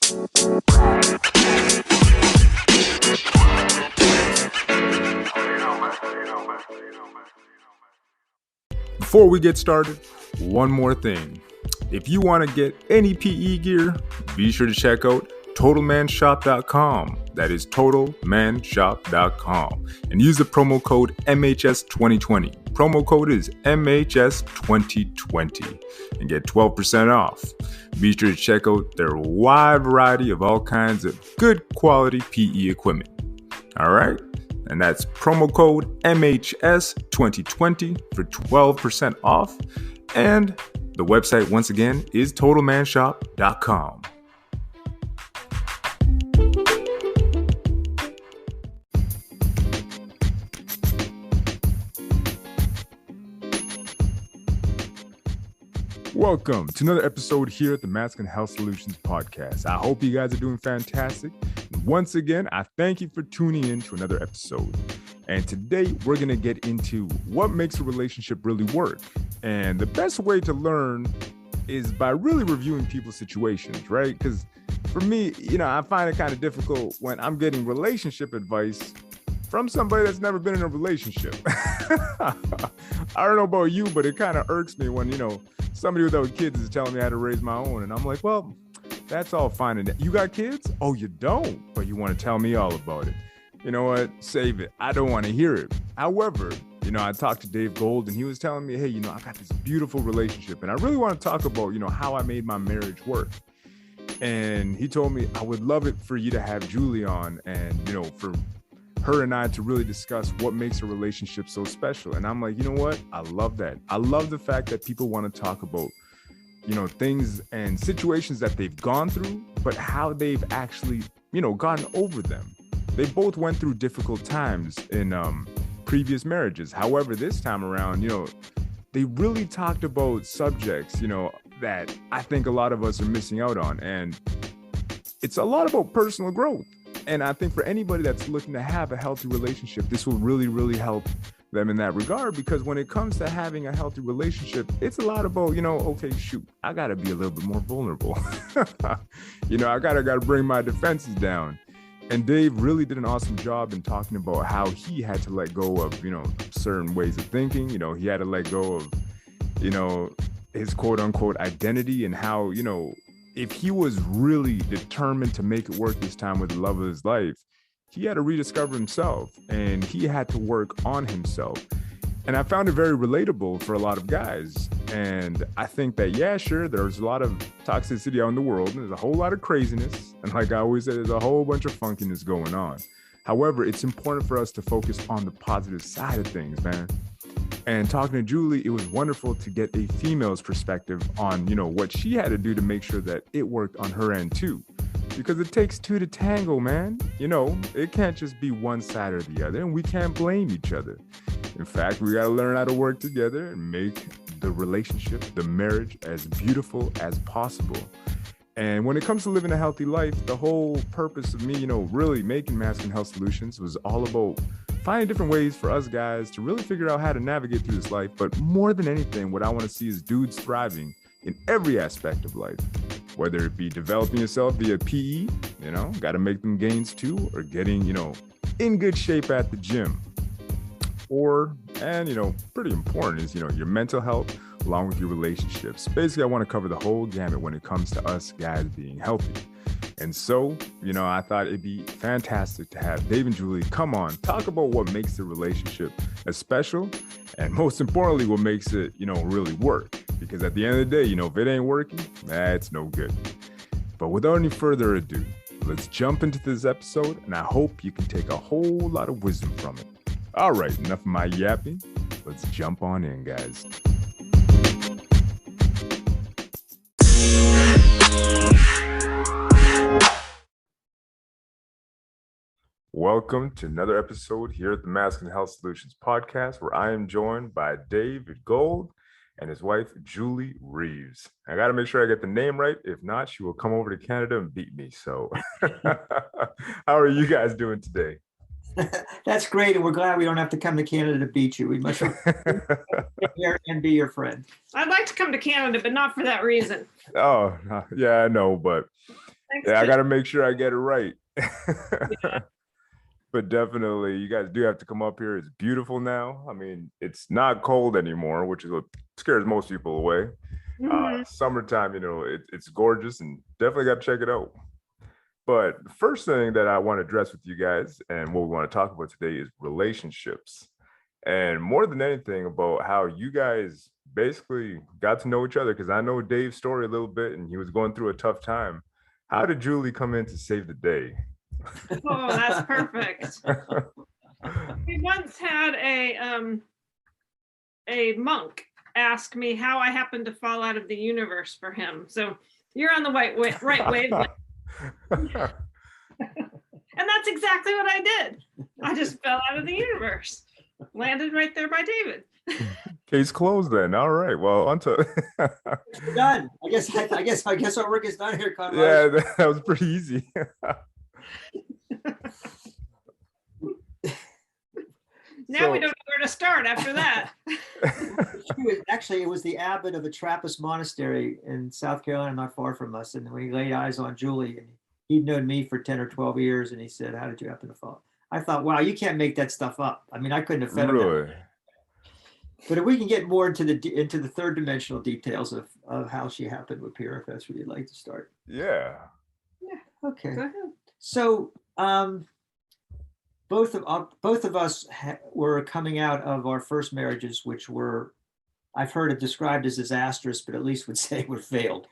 Before we get started, one more thing. If you want to get any PE gear, be sure to check out TotalManShop.com. That is TotalManShop.com. And use the promo code MHS2020. Promo code is MHS2020 and get 12% off. Be sure to check out their wide variety of all kinds of good quality PE equipment. All right? And that's promo code MHS2020 for 12% off. And the website, once again, is TotalManShop.com. Welcome to another episode here at the Masculine Health Solutions Podcast. I hope you guys are doing fantastic. And once again, I thank you for tuning in to another episode. And today we're going to get into what makes a relationship really work. And the best way to learn is by really reviewing people's situations, right? Because for me, I find it kind of difficult when I'm getting relationship advice from somebody that's never been in a relationship. I don't know about you, but it kind of irks me when, somebody without kids is telling me how to raise my own. And I'm like, well, that's all fine. And you got kids? Oh, you don't? But you want to tell me all about it. You know what? Save it. I don't want to hear it. However, I talked to Dave Gold and he was telling me, hey, I got this beautiful relationship. And I really want to talk about, how I made my marriage work. And he told me, I would love it for you to have Juli on and, for her and I to really discuss what makes a relationship so special. And I'm like, you know what? I love that. I love the fact that people want to talk about, things and situations that they've gone through, but how they've actually, gotten over them. They both went through difficult times in previous marriages. However, this time around, they really talked about subjects, that I think a lot of us are missing out on. And it's a lot about personal growth. And I think for anybody that's looking to have a healthy relationship, this will really, really help them in that regard. Because when it comes to having a healthy relationship, it's a lot about, okay, shoot, I got to be a little bit more vulnerable. I got to bring my defenses down. And Dave really did an awesome job in talking about how he had to let go of, certain ways of thinking. He had to let go of, his quote unquote identity and how, if he was really determined to make it work this time with the love of his life, he had to rediscover himself and he had to work on himself. And I found it very relatable for a lot of guys. And I think that, yeah, sure, there's a lot of toxicity out in the world and there's a whole lot of craziness. And like I always say, there's a whole bunch of funkiness going on. However, it's important for us to focus on the positive side of things, man. And talking to Juli, it was wonderful to get a female's perspective on, what she had to do to make sure that it worked on her end too. Because it takes two to tango, man. It can't just be one side or the other, and we can't blame each other. In fact, we got to learn how to work together and make the relationship, the marriage, as beautiful as possible. And when it comes to living a healthy life, the whole purpose of me, really making Masculine Health Solutions was all about finding different ways for us guys to really figure out how to navigate through this life. But more than anything, what I want to see is dudes thriving in every aspect of life, whether it be developing yourself via PE, got to make them gains too, or getting, in good shape at the gym. Pretty important is, your mental health along with your relationships. Basically, I want to cover the whole gamut when it comes to us guys being healthy. And so, I thought it'd be fantastic to have Dave and Juli come on, talk about what makes the relationship as special, and most importantly, what makes it, really work. Because at the end of the day, if it ain't working, it's no good. But without any further ado, let's jump into this episode, and I hope you can take a whole lot of wisdom from it. All right, enough of my yapping. Let's jump on in, guys. Welcome to another episode here at the Masculine Health Solutions Podcast, where I am joined by David Gold and his wife, Juli Reeves. I got to make sure I get the name right. If not, she will come over to Canada and beat me. So how are you guys doing today? That's great. And we're glad we don't have to come to Canada to beat you. We must here and be your friend. I'd like to come to Canada, but not for that reason. Oh, yeah, I know. But Thanks, Yeah, I Tim. got to make sure I get it right. Yeah. But definitely, you guys do have to come up here. It's beautiful now. I mean, it's not cold anymore, which is what scares most people away. Mhm. Summertime, it's gorgeous and definitely got to check it out. But the first thing that I want to address with you guys and what we want to talk about today is relationships. And more than anything, about how you guys basically got to know each other. Because I know Dave's story a little bit and he was going through a tough time. How did Julie come in to save the day? Oh, that's perfect. We once had a monk ask me how I happened to fall out of the universe for him. So you're on the right wavelength. And that's exactly what I did. I just fell out of the universe. Landed right there by David. Case closed then. All right. Well, on to We're done. I guess our work is done here, Conrad. yeah, that was pretty easy. Now we don't know where to start after that. It was the abbot of a Trappist monastery in South Carolina, not far from us. And we laid eyes on Julie, and he'd known me for 10 or 12 years. And he said, "How did you happen to fall?" I thought, wow, you can't make that stuff up. I mean, I couldn't have fed him that. Really? But if we can get more into the third dimensional details of how she happened to appear, if that's where you'd like to start. Yeah. Okay. Go ahead. So both of us were coming out of our first marriages, which were, I've heard it described as disastrous, but at least would say were failed.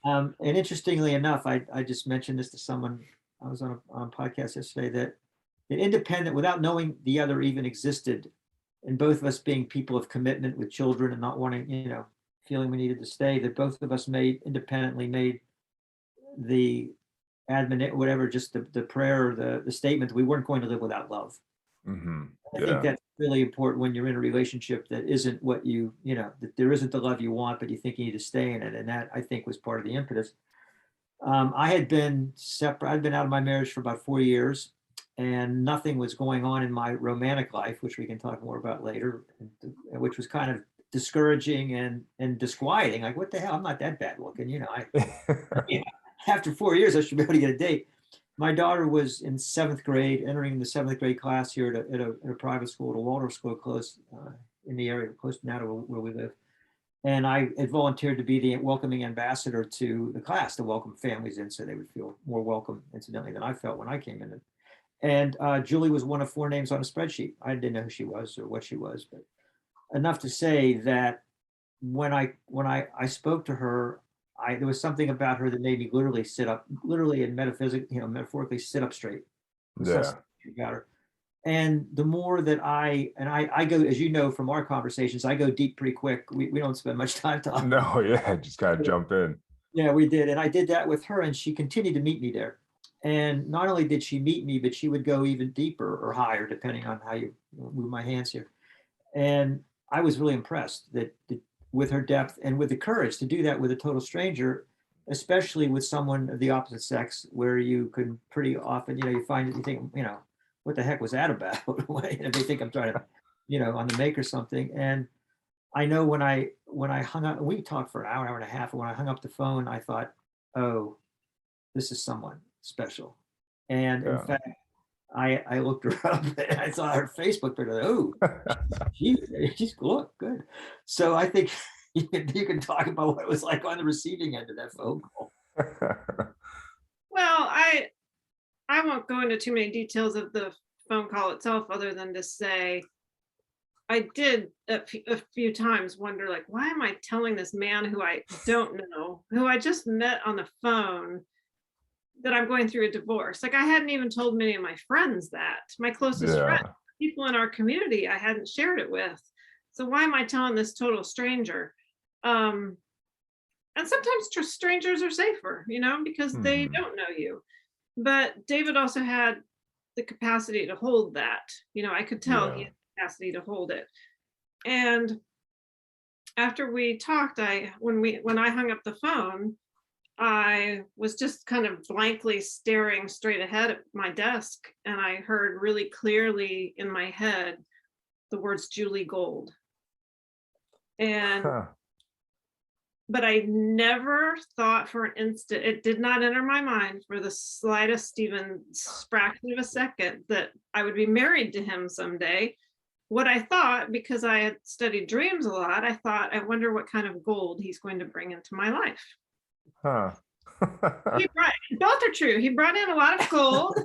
And interestingly enough, I just mentioned this to someone. I was on a podcast yesterday that independent, without knowing the other even existed, and both of us being people of commitment with children and not wanting, feeling we needed to stay, that both of us independently made the whatever, just the prayer or the statement that we weren't going to live without love. Mm-hmm. I think that's really important when you're in a relationship that isn't what that there isn't the love you want, but you think you need to stay in it. And that, I think, was part of the impetus. I had been separate. I'd been out of my marriage for about 4 years, and nothing was going on in my romantic life, which we can talk more about later, which was kind of discouraging and disquieting. Like, what the hell? I'm not that bad looking, After 4 years, I should be able to get a date. My daughter was in 7th grade, entering the 7th grade class here at a private school, at a Waldorf school close in the area, close now to where we live. And I had volunteered to be the welcoming ambassador to the class to welcome families in so they would feel more welcome, incidentally, than I felt when I came in. And Julie was one of 4 names on a spreadsheet. I didn't know who she was or what she was, but enough to say that when I spoke to her, there was something about her that made me literally sit up, literally and metaphorically sit up straight. Yeah. About her. And the more that I go, as you know from our conversations, I go deep pretty quick. We don't spend much time talking. No, yeah, just kind of jump in. Yeah, we did. And I did that with her, and she continued to meet me there. And not only did she meet me, but she would go even deeper or higher, depending on how you move my hands here. And I was really impressed with her depth and with the courage to do that with a total stranger, especially with someone of the opposite sex, where you can pretty often, you find that you think, what the heck was that about? They think I'm trying to, on the make or something. And I know when I hung up, we talked for an hour and a half. And when I hung up the phone, I thought, oh, this is someone special. And in fact, I looked her up and I saw her Facebook picture. Oh, she's good. So I think you can talk about what it was like on the receiving end of that phone call. Well, I won't go into too many details of the phone call itself, other than to say I did a few times wonder, like, why am I telling this man who I don't know, who I just met on the phone, that I'm going through a divorce? Like, I hadn't even told many of my friends that, my closest friends, people in our community, I hadn't shared it with. So why am I telling this total stranger? And sometimes strangers are safer, because they don't know you. But David also had the capacity to hold that. I could tell he had the capacity to hold it. And after we talked, when I hung up the phone, I was just kind of blankly staring straight ahead at my desk, and I heard really clearly in my head the words Julie Gold. And but I never thought for an instant, it did not enter my mind for the slightest even fraction of a second that I would be married to him someday. What I thought, because I had studied dreams a lot, I thought, I wonder what kind of gold he's going to bring into my life. Huh. Both are true. He brought in a lot of gold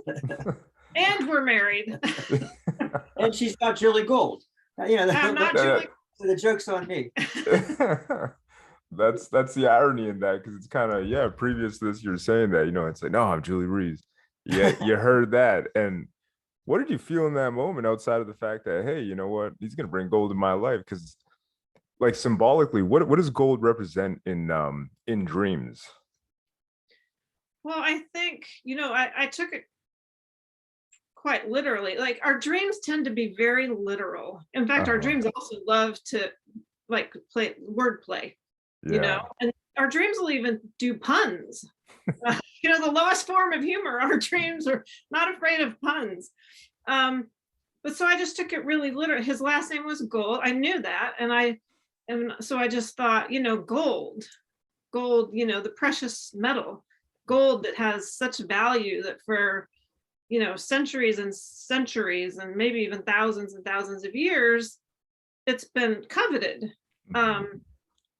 and we're married. And she's not Julie Gold. I'm not Julie. So the joke's on me. That's the irony in that, because it's kind of, previous to this, you're saying that, it's like, no, I'm Juli Reeve. Yeah, you heard that. And what did you feel in that moment, outside of the fact that, hey, you know what, he's gonna bring gold in my life? Because, like, symbolically, what does gold represent in dreams? Well, I think, I took it quite literally. Like, our dreams tend to be very literal. In fact, our dreams also love to like play wordplay, and our dreams will even do puns. The lowest form of humor. Our dreams are not afraid of puns. But so I just took it really literal. His last name was Gold. I knew that. And so I just thought, gold, the precious metal, gold that has such value that for, centuries and centuries and maybe even thousands and thousands of years, it's been coveted.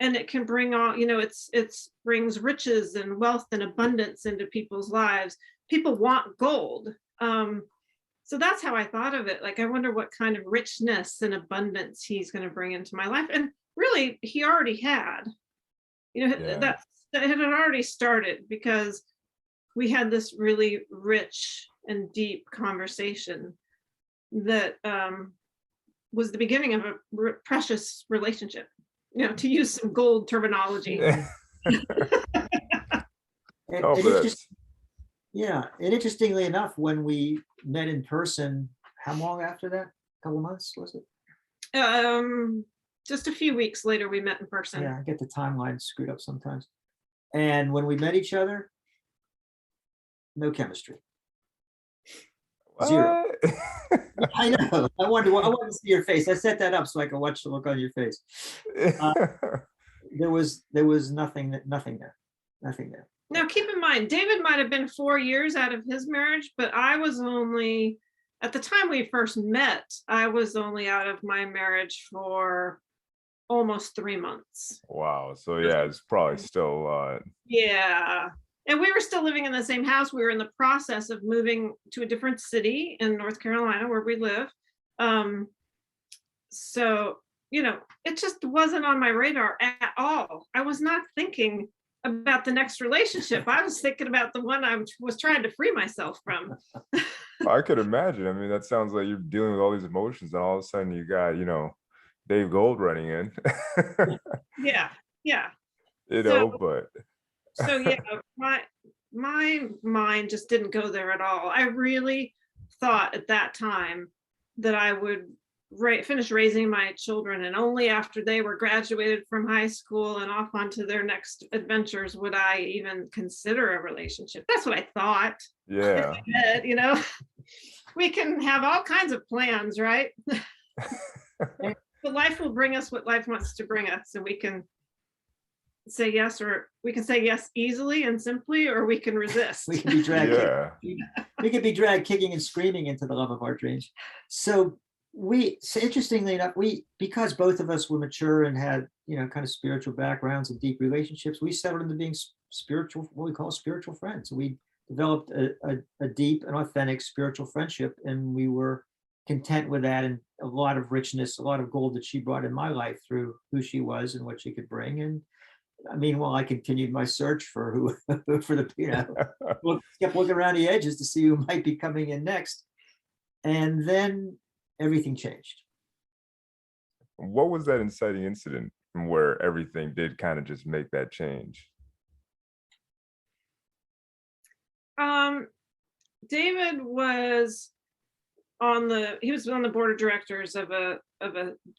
And it can bring all, it brings riches and wealth and abundance into people's lives. People want gold. So that's how I thought of it. Like, I wonder what kind of richness and abundance he's going to bring into my life. And really, he already had. That had already started, because we had this really rich and deep conversation that was the beginning of a precious relationship, to use some gold terminology. And interestingly enough, when we met in person, how long after that? A couple months, was it? Just a few weeks later, we met in person. Yeah, I get the timeline screwed up sometimes. And when we met each other, no chemistry. Zero. I know. I wanted to see your face. I set that up so I could watch the look on your face. There was nothing there. Now, keep in mind, David might have been 4 years out of his marriage, but I was only, at the time we first met, I was only out of my marriage for almost 3 months. Wow. So yeah, it's probably still. Yeah. And we were still living in the same house. We were in the process of moving to a different city in North Carolina where we live. So, it just wasn't on my radar at all. I was not thinking about the next relationship. I was thinking about the one I was trying to free myself from. I could imagine. I mean, that sounds like you're dealing with all these emotions, and all of a sudden you got, Dave Gold running in. Yeah. But. So yeah, my mind just didn't go there at all. I really thought at that time that I would finish raising my children, and only after they were graduated from high school and off onto their next adventures would I even consider a relationship. That's what I thought. Yeah. We can have all kinds of plans, right? But life will bring us what life wants to bring us, and we can say yes, or we can say yes easily and simply, or we can resist. We can be dragged. We can be dragged kicking and screaming into the love of our dreams. So interestingly enough, because both of us were mature and had kind of spiritual backgrounds and deep relationships, we settled into being spiritual, what we call spiritual friends. We developed a deep and authentic spiritual friendship, and we were content with that, and a lot of richness, a lot of gold that she brought in my life through who she was and what she could bring. And meanwhile, I continued my search for kept looking around the edges to see who might be coming in next. And then everything changed. What was that inciting incident where everything did kind of just make that change? David was on the board of directors of a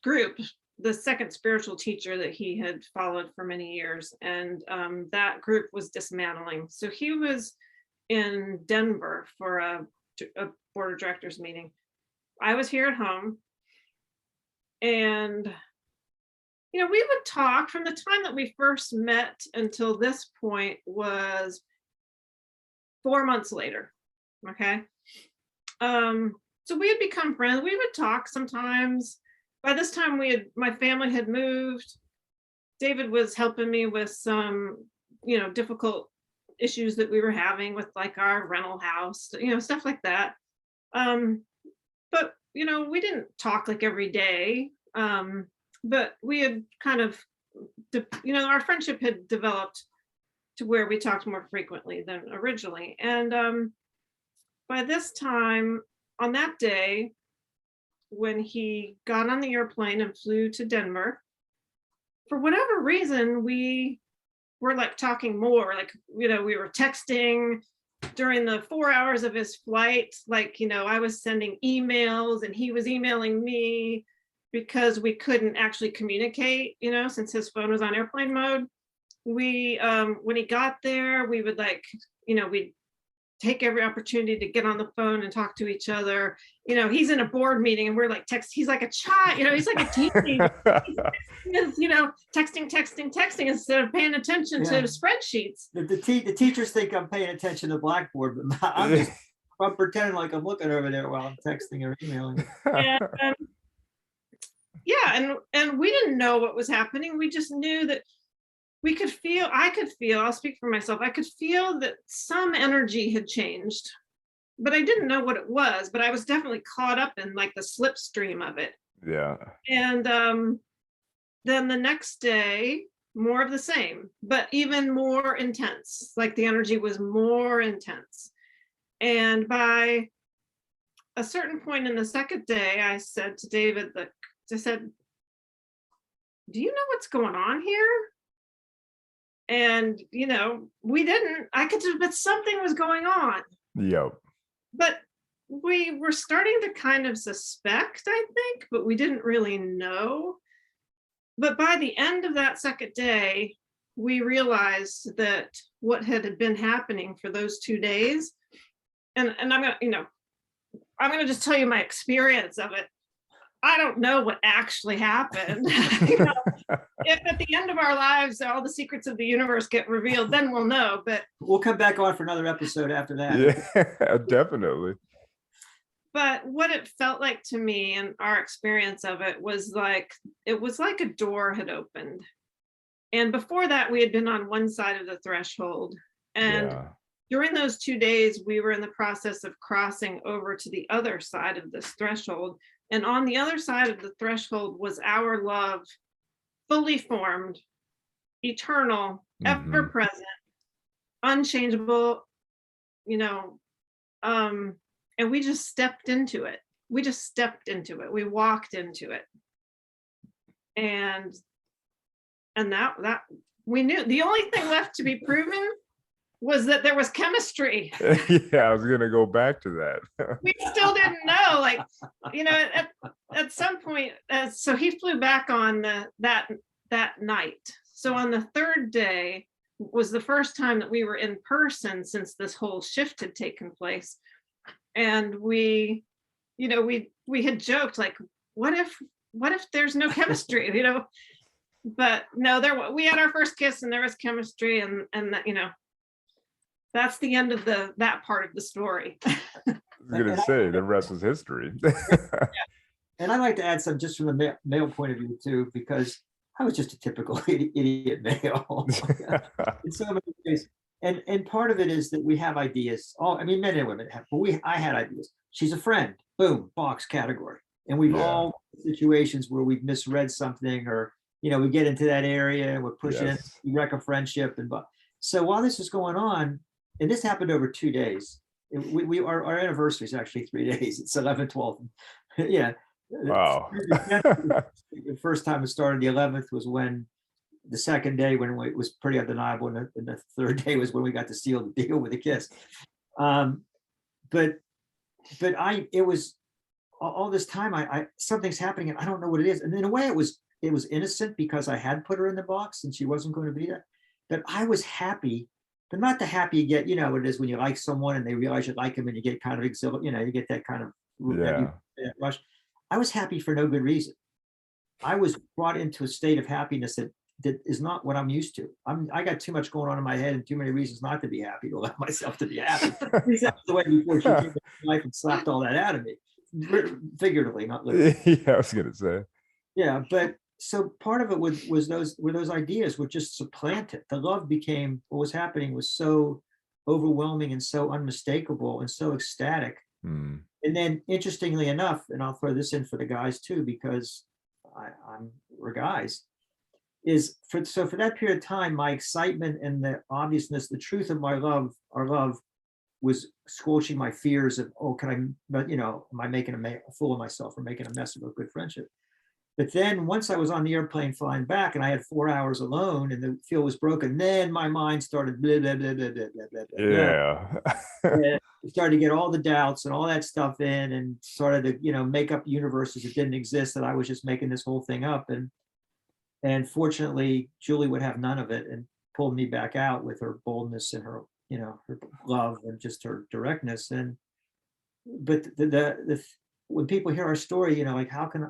group, the second spiritual teacher that he had followed for many years. And that group was dismantling. So he was in Denver for a board of directors meeting. I was here at home, and we would talk from the time that we first met until this point was 4 months later. Okay. So we had become friends. We would talk sometimes. By this time my family had moved. David was helping me with some, difficult issues that we were having with like our rental house, stuff like that. But, we didn't talk like every day. But we had kind of, our friendship had developed to where we talked more frequently than originally. And by this time, on that day, when he got on the airplane and flew to Denver, for whatever reason, we were like talking more, like, we were texting during the 4 hours of his flight. Like, I was sending emails and he was emailing me because we couldn't actually communicate, since his phone was on airplane mode. We, when he got there, we would we'd take every opportunity to get on the phone and talk to each other. He's in a board meeting and we're like he's like a child, he's like a teenager. Texting instead of paying attention to spreadsheets. The teachers think I'm paying attention to Blackboard, but I'm pretending like I'm looking over there while I'm texting or emailing. And we didn't know what was happening. We just knew that I could feel, I'll speak for myself, I could feel that some energy had changed, but I didn't know what it was, but I was definitely caught up in like the slipstream of it. Yeah. And then the next day, more of the same, but even more intense. Like the energy was more intense. And by a certain point in the second day, I said to David, do you know what's going on here? And, we didn't, but something was going on. Yep. But we were starting to kind of suspect, I think, but we didn't really know. But by the end of that second day, we realized that what had been happening for those 2 days, and I'm going to just tell you my experience of it. I don't know what actually happened. If at the end of our lives, all the secrets of the universe get revealed, then we'll know. But we'll come back on for another episode after that. Yeah, definitely. But what it felt like to me and our experience of it was like a door had opened. And before that, we had been on one side of the threshold. And during those 2 days, we were in the process of crossing over to the other side of this threshold. And on the other side of the threshold was our love, fully formed, eternal, ever present, unchangeable, and we just stepped into it. We walked into it. And that we knew the only thing left to be proven was that there was chemistry. Yeah, I was going to go back to that. We still didn't know, at some point. So he flew back on that night. So on the third day was the first time that we were in person since this whole shift had taken place. And we had joked like, what if there's no chemistry, but no, we had our first kiss and there was chemistry, and that, that's the end of that part of the story. I was going to say the rest is history. And I'd like to add some just from the male point of view too, because I was just a typical idiot male in so many ways. And part of it is that we have ideas. Men and women have, but I had ideas. She's a friend, boom, box category. And we've all situations where we've misread something, or, we get into that area and we're pushing it, we wreck a friendship. So while this is going on, and this happened over 2 days, our anniversary is actually 3 days. It's 11, 12. Yeah. Wow. The first time it started, the 11th was when the second day when it was pretty undeniable, and the third day was when we got to seal the deal with a kiss. But it was all this time, something's happening and I don't know what it is. And in a way it was innocent because I had put her in the box and she wasn't going to be there. But I was happy, but not the happy you get, what it is when you like someone and they realize you like them and you get kind of exhilarated, you get that kind of rush. I was happy for no good reason. I was brought into a state of happiness that is not what I'm used to. I got too much going on in my head and too many reasons not to be happy to allow myself to be happy. That's the way before she came into my life and slapped all that out of me, figuratively, not literally. Yeah, I was gonna say. Yeah, but so part of it was those ideas were just supplanted. The love became, what was happening was so overwhelming and so unmistakable and so ecstatic. Mm. And then interestingly enough, and I'll throw this in for the guys too, because we're guys, for that period of time, my excitement and the obviousness, the truth of our love was squelching my fears of, oh, am I making a fool of myself or making a mess of a good friendship? But then once I was on the airplane flying back and I had 4 hours alone and the field was broken, then my mind started blah, blah, blah, blah, blah, blah, blah, Yeah. and started to get all the doubts and all that stuff in and started to, make up universes that didn't exist, that I was just making this whole thing up. And fortunately, Julie would have none of it and pulled me back out with her boldness and her, her love and just her directness. But when people hear our story, like, how can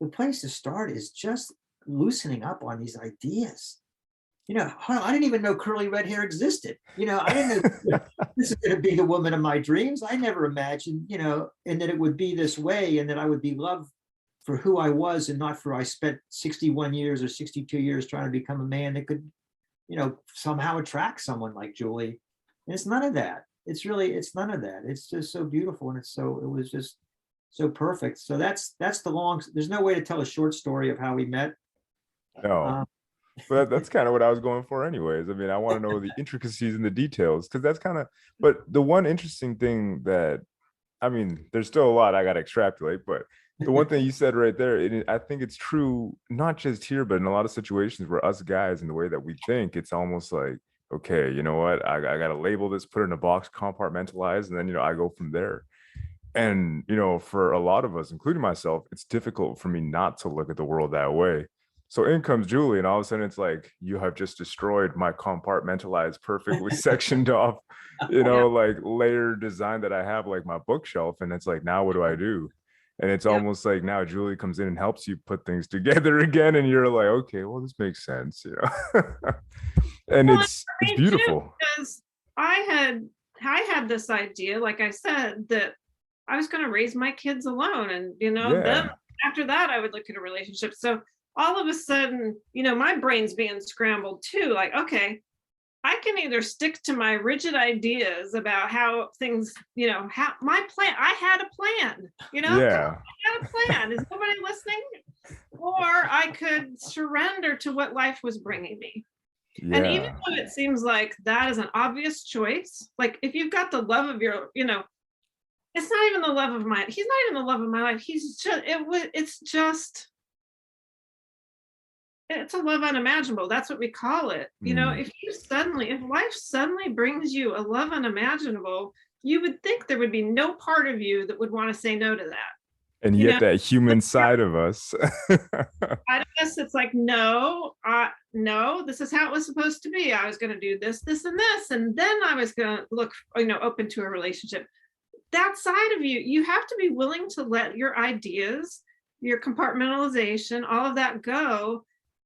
the place to start is just loosening up on these ideas. I didn't even know curly red hair existed. I didn't know this is going to be the woman of my dreams. I never imagined, and that it would be this way and that I would be loved for who I was and not for I spent 61 years or 62 years trying to become a man that could, somehow attract someone like Julie. And it's none of that. It's none of that. It's just so beautiful. And it was just so perfect. So that's there's no way to tell a short story of how we met. No. But that's kind of what I was going for anyways. I mean, I want to know the intricacies and the details, because that's but the one interesting thing that, I mean, there's still a lot I got to extrapolate, but the one thing you said right there, I think it's true, not just here, but in a lot of situations where us guys, in the way that we think, it's almost like, okay, you know what, I got to label this, put it in a box, compartmentalize, and then, I go from there. And, for a lot of us, including myself, it's difficult for me not to look at the world that way. So in comes Julie, and all of a sudden it's like, you have just destroyed my compartmentalized, perfectly sectioned off, like layer design that I have, like my bookshelf. And it's like, now what do I do? And it's almost like now Julie comes in and helps you put things together again. And you're like, okay, well, this makes sense, And it's beautiful. Too, because I had this idea, like I said, that I was going to raise my kids alone. And, then after that, I would look at a relationship. So all of a sudden, my brain's being scrambled too. Like, okay, I can either stick to my rigid ideas about how things, how my plan, I had a plan, Yeah. I had a plan. Is nobody listening? Or I could surrender to what life was bringing me. Yeah. And even though it seems like that is an obvious choice, like if you've got the love of your, it's not even the love of he's not even the love of my life. He's just, it's a love unimaginable. That's what we call it. If life suddenly brings you a love unimaginable, you would think there would be no part of you that would want to say no to that. And yet that human side of us. I guess it's like, no, this is how it was supposed to be. I was going to do this, this, and this. And then I was going to look, open to a relationship. That side of you have to be willing to let your ideas, your compartmentalization, all of that go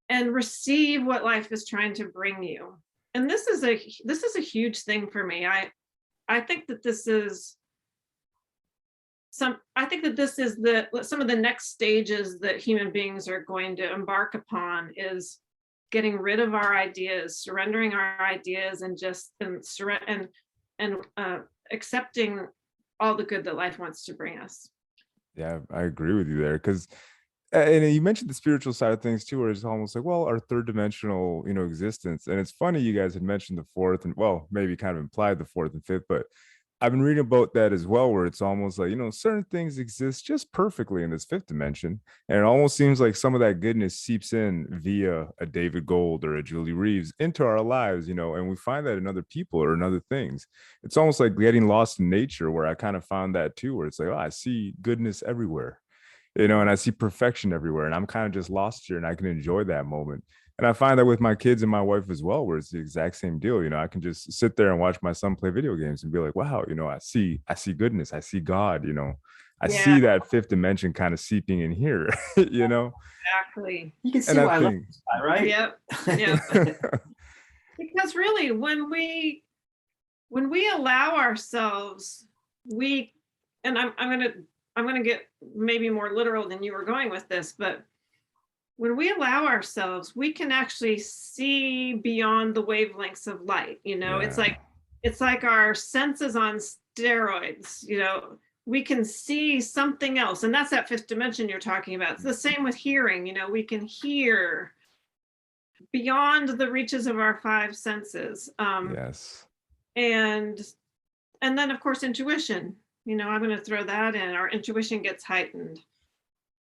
and receive what life is trying to bring you. And this is a huge thing for me. I think that this is some of the next stages that human beings are going to embark upon is getting rid of our ideas, surrendering our ideas, and accepting all the good that life wants to bring us. Yeah, I agree with you there, because and you mentioned the spiritual side of things too, where it's almost like, well, our third dimensional, existence. And it's funny you guys had mentioned the fourth, and well, maybe kind of implied the fourth and fifth, but I've been reading about that as well, where it's almost like, certain things exist just perfectly in this fifth dimension. And it almost seems like some of that goodness seeps in via a David Gold or a Juli Reeves into our lives, and we find that in other people or in other things. It's almost like getting lost in nature, where I kind of found that too, where it's like, oh, I see goodness everywhere, and I see perfection everywhere, and I'm kind of just lost here, and I can enjoy that moment. And I find that with my kids and my wife as well, where it's the exact same deal. I can just sit there and watch my son play video games and be like, wow, I see goodness. I see God, I Yeah. see that fifth dimension kind of seeping in here, you know? Exactly. You can see And why I love think, this guy, right? Yep. Yep. Because really, when we allow ourselves, and I'm gonna get maybe more literal than you were going with this, but when we allow ourselves, we can actually see beyond the wavelengths of light. It's like our senses on steroids. We can see something else, and that's that fifth dimension you're talking about. It's the same with hearing. We can hear beyond the reaches of our five senses. yes. And then of course intuition. I'm going to throw that in. Our intuition gets heightened,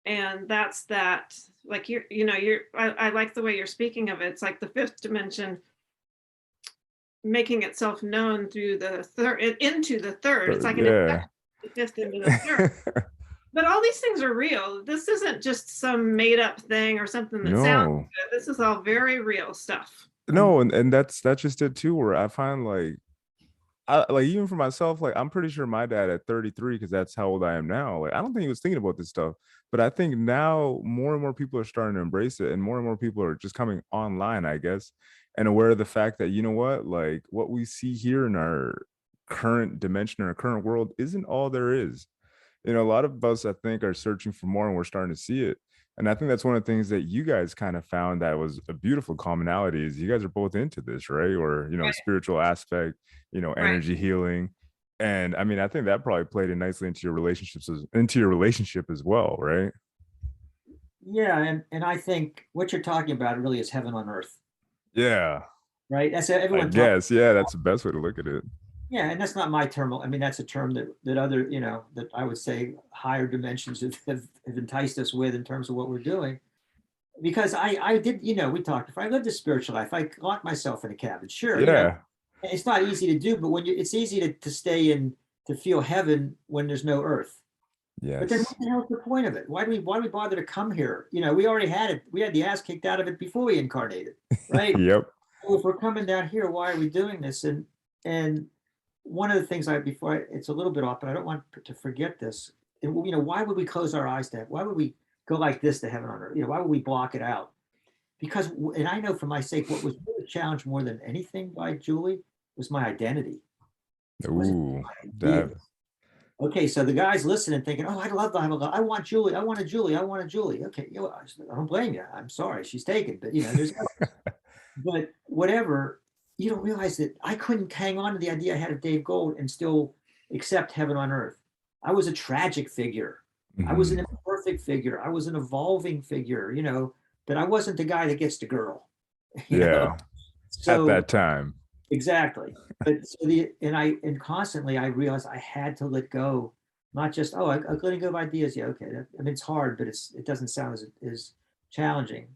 and that's that. Like I like the way you're speaking of it. It's like the fifth dimension making itself known through the third into the third. It's like an effect, the fifth into the third. But all these things are real. This isn't just some made up thing or something that sounds good. This is all very real stuff. No, and that's just it too, where I find like even for myself, like I'm pretty sure my dad at 33, because that's how old I am now, like I don't think he was thinking about this stuff. But I think now more and more people are starting to embrace it, and more people are just coming online, I guess, and aware of the fact that, like what we see here in our current dimension or our current world isn't all there is. A lot of us, I think, are searching for more, and we're starting to see it. And I think that's one of the things that you guys kind of found that was a beautiful commonality, is you guys are both into this, right? Or, Right. spiritual aspect, energy healing. And I mean, I think that probably played in nicely into your relationship as well, right? Yeah, and I think what you're talking about really is heaven on earth, Yeah. right? That's I everyone talks. guess, yeah, that's the best way to look at it. Yeah, and that's not my term. I mean, that's a term that other, that I would say higher dimensions have enticed us with in terms of what we're doing. Because I did, we talked before. I lived a spiritual life. I locked myself in a cabin. Sure, Yeah. it's not easy to do, but it's easy to stay in, to feel heaven when there's no earth. But then Yes. what the hell's the point of it? Why do we bother to come here? We already had it. We had the ass kicked out of it before we incarnated, right? Yep. Well, if we're coming down here, why are we doing this? And one of the things it's a little bit off, but I don't want to forget this. And, why would we close our eyes to that? Why would we go like this to heaven on earth? Why would we block it out? Because, and I know for my sake, what was really challenged more than anything by Julie was my identity. Ooh, that. Okay, so the guy's listening, thinking, "Oh, I'd love to have a. I want Julie. I want a Julie. I want a Julie." Okay, I don't blame you. I'm sorry, she's taken, but there's. But whatever, you don't realize that I couldn't hang on to the idea I had of Dave Gold and still accept heaven on earth. I was a tragic figure. Mm-hmm. I was an imperfect figure. I was an evolving figure. But I wasn't the guy that gets the girl. Yeah. So, at that time. Exactly. But and constantly I realized I had to let go, not just, I'm letting go of ideas. Yeah, okay. It's hard, but it doesn't sound as challenging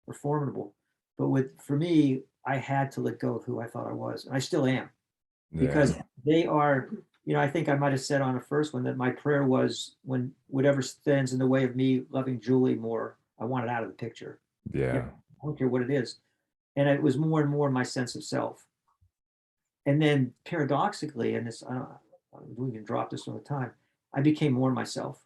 or formidable. But for me, I had to let go of who I thought I was, and I still am, because they are. I think I might have said on the first one that my prayer was, when whatever stands in the way of me loving Julie more, I want it out of the picture. Yeah. I don't care what it is. And it was more and more my sense of self. And then paradoxically, and this, we can drop this all the time, I became more myself.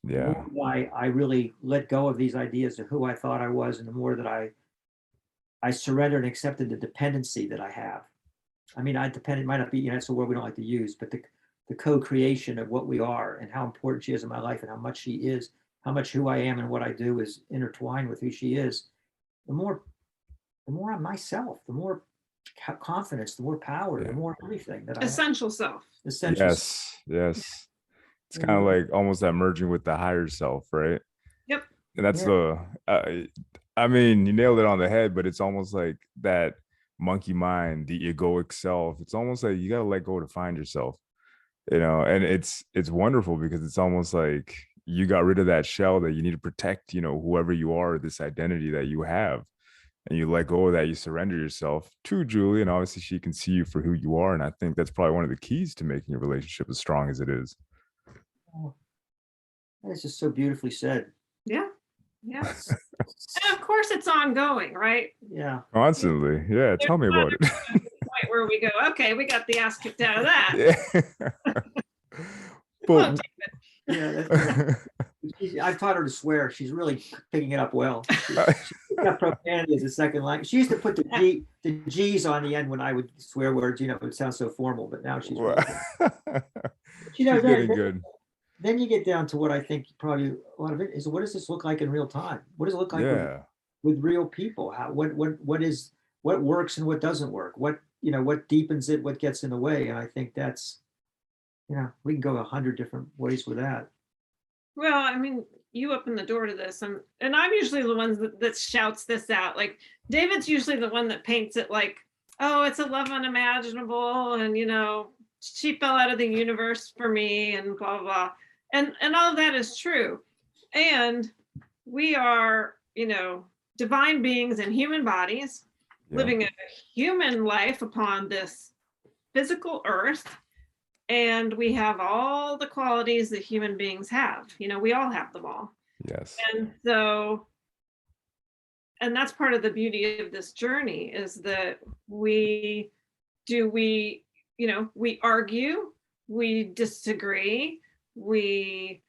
Yeah. The more I really let go of these ideas of who I thought I was, and the more that I surrendered and accepted the dependency that I have. I mean, it might not be, that's a word we don't like to use, but the co-creation of what we are and how important she is in my life, and how much she is, how much who I am and what I do is intertwined with who she is. The more I'm myself, the more confidence, the more power, the more everything that essential self. Essential. Yes. It's kind of like almost that merging with the higher self, right? Yep. And that's I mean, you nailed it on the head, but it's almost like that monkey mind, the egoic self. It's almost like you got to let go to find yourself, and it's wonderful, because it's almost like you got rid of that shell that you need to protect, whoever you are, this identity that you have, and you let go of that. You surrender yourself to Julie, and obviously she can see you for who you are. And I think that's probably one of the keys to making your relationship as strong as it is. Oh, that's just so beautifully said. Yeah. And of course it's ongoing, right? Yeah. Constantly. Yeah. Tell me about it. Point where we go, okay, we got the ass kicked out of that. Yeah. Oh, But Yeah, that's good. I've taught her to swear. She's really picking it up well. She picked up profanity as a second language. She used to put the G's on the end when I would swear words. It would sound so formal, but now she's really good. she's Then, getting good. then you get down to what I think probably a lot of it is, what does this look like in real time? What does it look like Yeah. with real people? What works and what doesn't work? What deepens it? What gets in the way? And I think that's, we can go 100 different ways with that. Well, I mean, you open the door to this, and I'm usually the one that shouts this out. Like David's usually the one that paints it like, oh, it's a love unimaginable, and she fell out of the universe for me, and blah blah, and all of that is true, and we are, divine beings in human bodies, living a human life upon this physical earth. And we have all the qualities that human beings have. We all have them all. Yes. And that's part of the beauty of this journey, is that we argue, we disagree, we,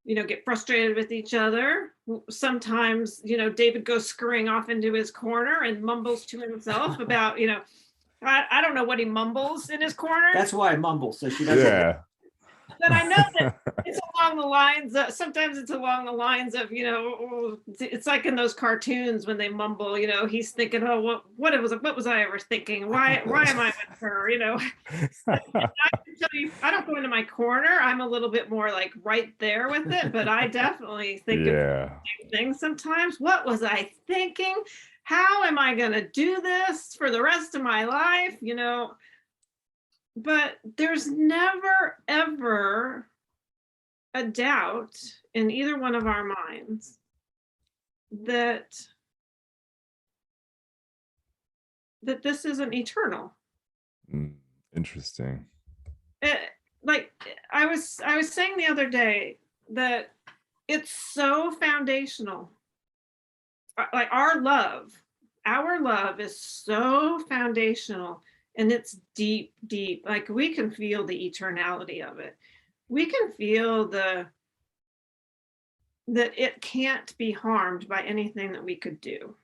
get frustrated with each other. Sometimes, David goes scurrying off into his corner and mumbles to himself about, I don't know what he mumbles in his corner. That's why I mumble, so she doesn't. Yeah. But I know that it's along the lines of, sometimes it's along the lines of, it's like in those cartoons when they mumble, he's thinking, oh, what was I ever thinking? Why am I with her? I can tell you, I don't go into my corner. I'm a little bit more like right there with it, but I definitely think of the same thing sometimes. What was I thinking? How am I going to do this for the rest of my life? But there's never, ever a doubt in either one of our minds that this isn't eternal. Interesting. Like I was saying the other day that it's so foundational. Like our love is so foundational, and it's deep, deep. Like we can feel the eternality of it. We can feel that it can't be harmed by anything that we could do.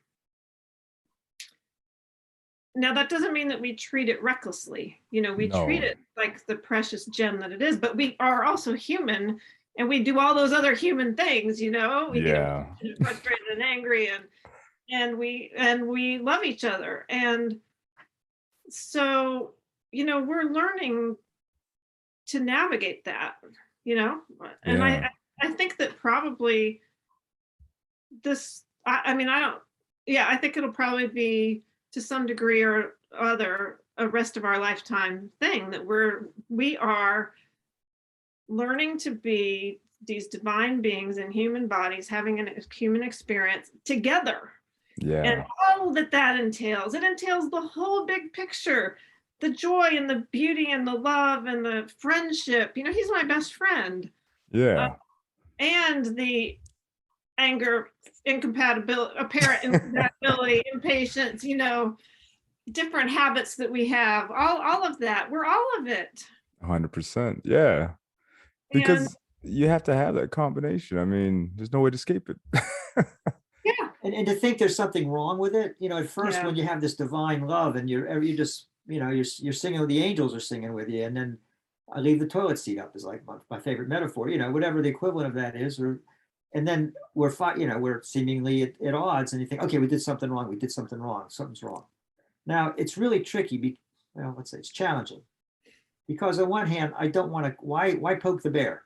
Now, that doesn't mean that we treat it recklessly. We treat it like the precious gem that it is, but we are also human, and we do all those other human things, we get frustrated and angry, and we love each other. And so, we're learning to navigate that, and I think that probably this, I think it'll probably be to some degree or other a rest of our lifetime thing, that we are learning to be these divine beings in human bodies, having a human experience together. Yeah. And all that entails. It entails the whole big picture, the joy and the beauty and the love and the friendship. He's my best friend. Yeah. And the anger, incompatibility, apparent incompatibility, impatience, different habits that we have, all of that. We're all of it. 100%. Yeah. Because you have to have that combination. I mean, there's no way to escape it. Yeah. And to think there's something wrong with it, at first when you have this divine love and you're just, you're singing, the angels are singing with you, and then I leave the toilet seat up is like my favorite metaphor, whatever the equivalent of that is, and then we're seemingly at odds, and you think, okay, we did something wrong, something's wrong. Now it's really tricky, let's say it's challenging, because on one hand, I don't want to, why poke the bear?